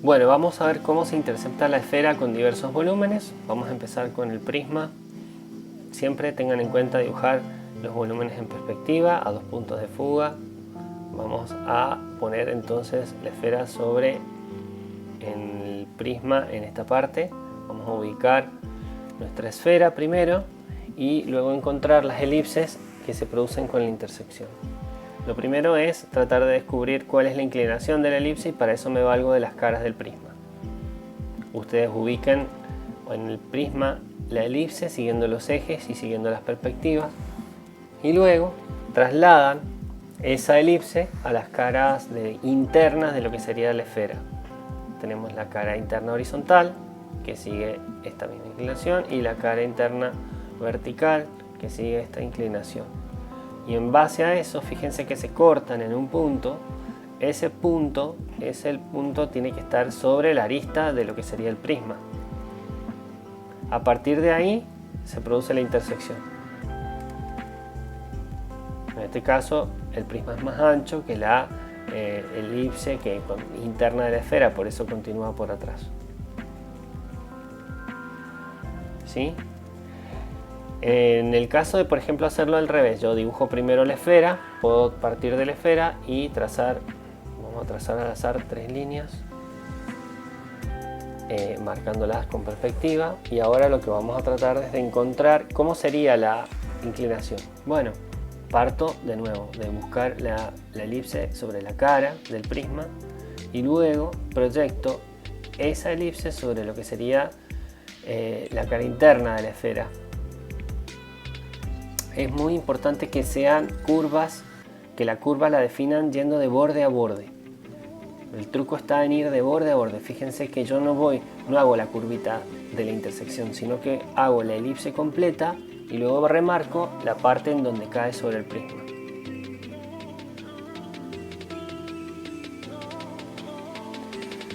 Bueno, vamos a ver cómo se intercepta la esfera con diversos volúmenes. Vamos a empezar con el prisma. Siempre tengan en cuenta dibujar los volúmenes en perspectiva a 2 puntos de fuga. Vamos a poner entonces la esfera sobre el prisma en esta parte. Vamos a ubicar nuestra esfera primero y luego encontrar las elipses que se producen con la intersección. Lo primero es tratar de descubrir cuál es la inclinación de la elipse y para eso me valgo de las caras del prisma. Ustedes ubican en el prisma la elipse siguiendo los ejes y siguiendo las perspectivas y luego trasladan esa elipse a las caras internas de lo que sería la esfera. Tenemos la cara interna horizontal que sigue esta misma inclinación y la cara interna vertical que sigue esta inclinación. Y en base a eso, fíjense que se cortan en un punto. Ese punto tiene que estar sobre la arista de lo que sería el prisma. A partir de ahí se produce la intersección. En este caso el prisma es más ancho que la elipse interna de la esfera, por eso continúa por atrás. ¿Sí? En el caso de, por ejemplo, hacerlo al revés, yo dibujo primero la esfera, puedo partir de la esfera y trazar, vamos a trazar al azar 3 líneas, marcándolas con perspectiva, y ahora lo que vamos a tratar es de encontrar cómo sería la inclinación. Bueno, parto de nuevo de buscar la elipse sobre la cara del prisma y luego proyecto esa elipse sobre lo que sería la cara interna de la esfera. Es muy importante que sean curvas, que la curva la definan yendo de borde a borde. El truco está en ir de borde a borde. Fíjense que yo no hago la curvita de la intersección, sino que hago la elipse completa y luego remarco la parte en donde cae sobre el prisma.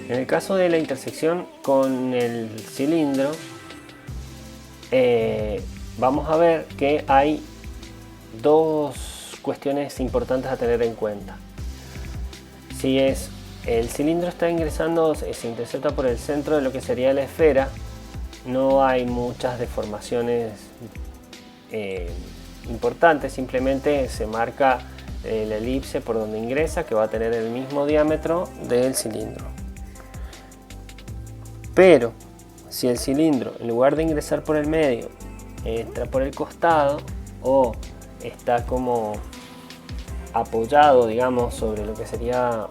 En el caso de la intersección con el cilindro, vamos a ver que hay dos cuestiones importantes a tener en cuenta. Si el cilindro está ingresando, se intercepta por el centro de lo que sería la esfera, no hay muchas deformaciones importantes, simplemente se marca la elipse por donde ingresa, que va a tener el mismo diámetro del cilindro. Pero si el cilindro, en lugar de ingresar por el medio, entra por el costado o está como apoyado, digamos, sobre lo que sería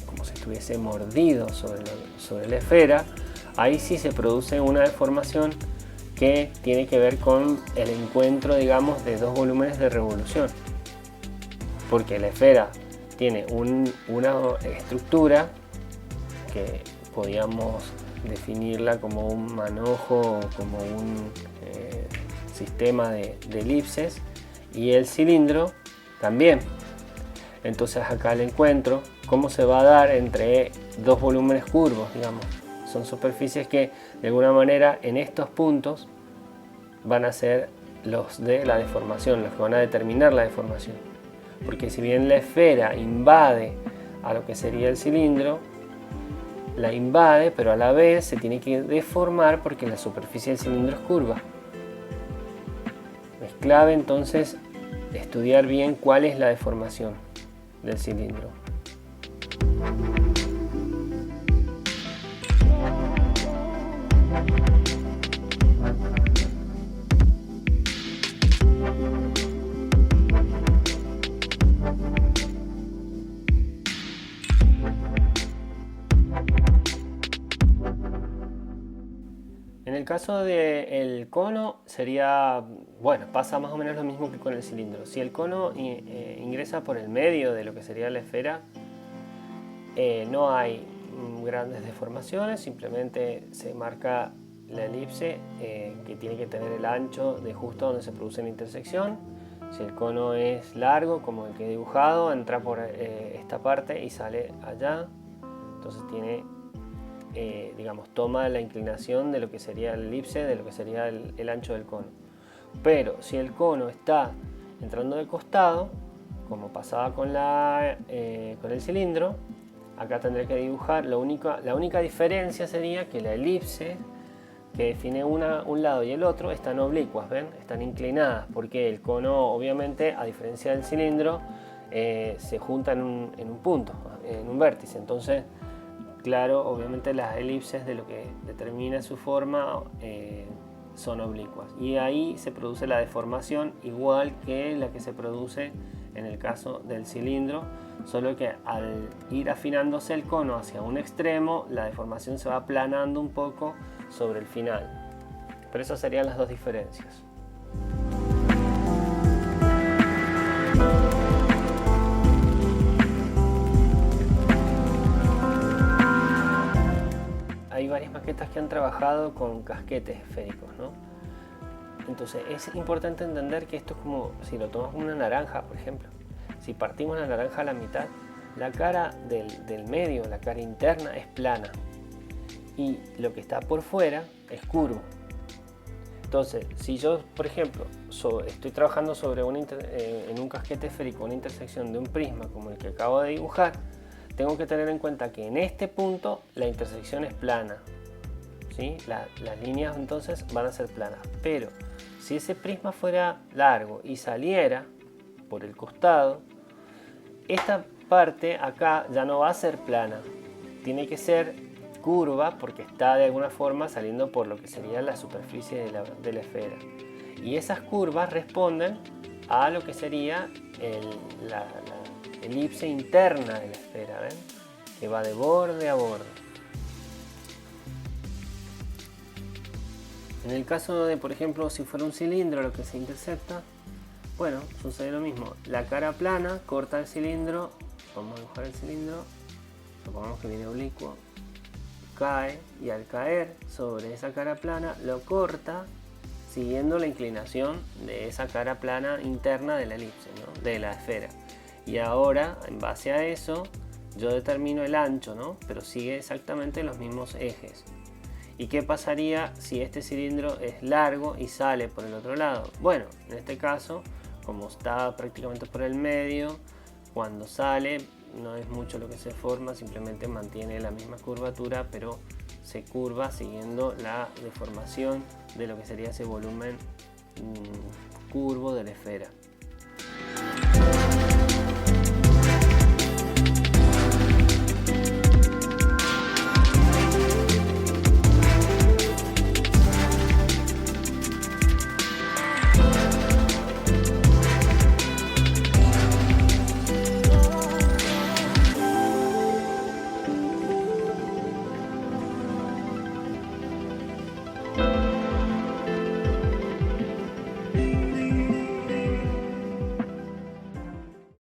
como si estuviese mordido sobre la esfera, ahí sí se produce una deformación que tiene que ver con el encuentro, digamos, de dos volúmenes de revolución, porque la esfera tiene una estructura que podíamos definirla como un manojo, como un sistema de elipses, y el cilindro también. Entonces acá el encuentro, ¿cómo se va a dar entre dos volúmenes curvos? Digamos, son superficies que de alguna manera en estos puntos van a ser los de la deformación, los que van a determinar la deformación. Porque si bien la esfera invade a lo que sería el cilindro, la invade, pero a la vez se tiene que deformar porque la superficie del cilindro es curva. Es clave entonces estudiar bien cuál es la deformación del cilindro. En el caso del cono sería, bueno, pasa más o menos lo mismo que con el cilindro. Si el cono ingresa por el medio de lo que sería la esfera, no hay grandes deformaciones, simplemente se marca la elipse que tiene que tener el ancho de justo donde se produce la intersección. Si el cono es largo, como el que he dibujado, entra por esta parte y sale allá, entonces tiene digamos, toma la inclinación de lo que sería la elipse, de lo que sería el ancho del cono. Pero si el cono está entrando de costado, como pasaba con el cilindro, acá tendré que dibujar, la única diferencia sería que la elipse que define un lado y el otro están oblicuas, ¿ven? Están inclinadas, porque el cono, obviamente, a diferencia del cilindro, se junta en un punto, en un vértice. Entonces, claro, obviamente las elipses de lo que determina su forma son oblicuas. Y ahí se produce la deformación igual que la que se produce en el caso del cilindro, solo que al ir afinándose el cono hacia un extremo, la deformación se va aplanando un poco sobre el final. Pero esas serían las dos diferencias. Hay varias maquetas que han trabajado con casquetes esféricos, ¿no? Entonces es importante entender que esto es como si lo tomamos como una naranja, por ejemplo. Si partimos la naranja a la mitad, la cara del medio, la cara interna, es plana y lo que está por fuera es curvo. Entonces, si yo, por ejemplo, estoy trabajando sobre en un casquete esférico, una intersección de un prisma como el que acabo de dibujar, tengo que tener en cuenta que en este punto la intersección es plana, ¿sí? Las líneas entonces van a ser planas, pero si ese prisma fuera largo y saliera por el costado, esta parte acá ya no va a ser plana, tiene que ser curva porque está de alguna forma saliendo por lo que sería la superficie de la esfera. Y esas curvas responden a lo que sería la elipse interna de la esfera, ¿ven? Que va de borde a borde. En el caso de, por ejemplo, si fuera un cilindro lo que se intersecta, bueno, sucede lo mismo. La cara plana corta el cilindro, vamos a dibujar el cilindro, supongamos que viene oblicuo, cae y al caer sobre esa cara plana lo corta siguiendo la inclinación de esa cara plana interna de la elipse, ¿no? De la esfera. Y ahora, en base a eso, yo determino el ancho, ¿no? Pero sigue exactamente los mismos ejes. ¿Y qué pasaría si este cilindro es largo y sale por el otro lado? Bueno, en este caso, como está prácticamente por el medio, cuando sale no es mucho lo que se forma, simplemente mantiene la misma curvatura, pero se curva siguiendo la deformación de lo que sería ese volumen curvo de la esfera.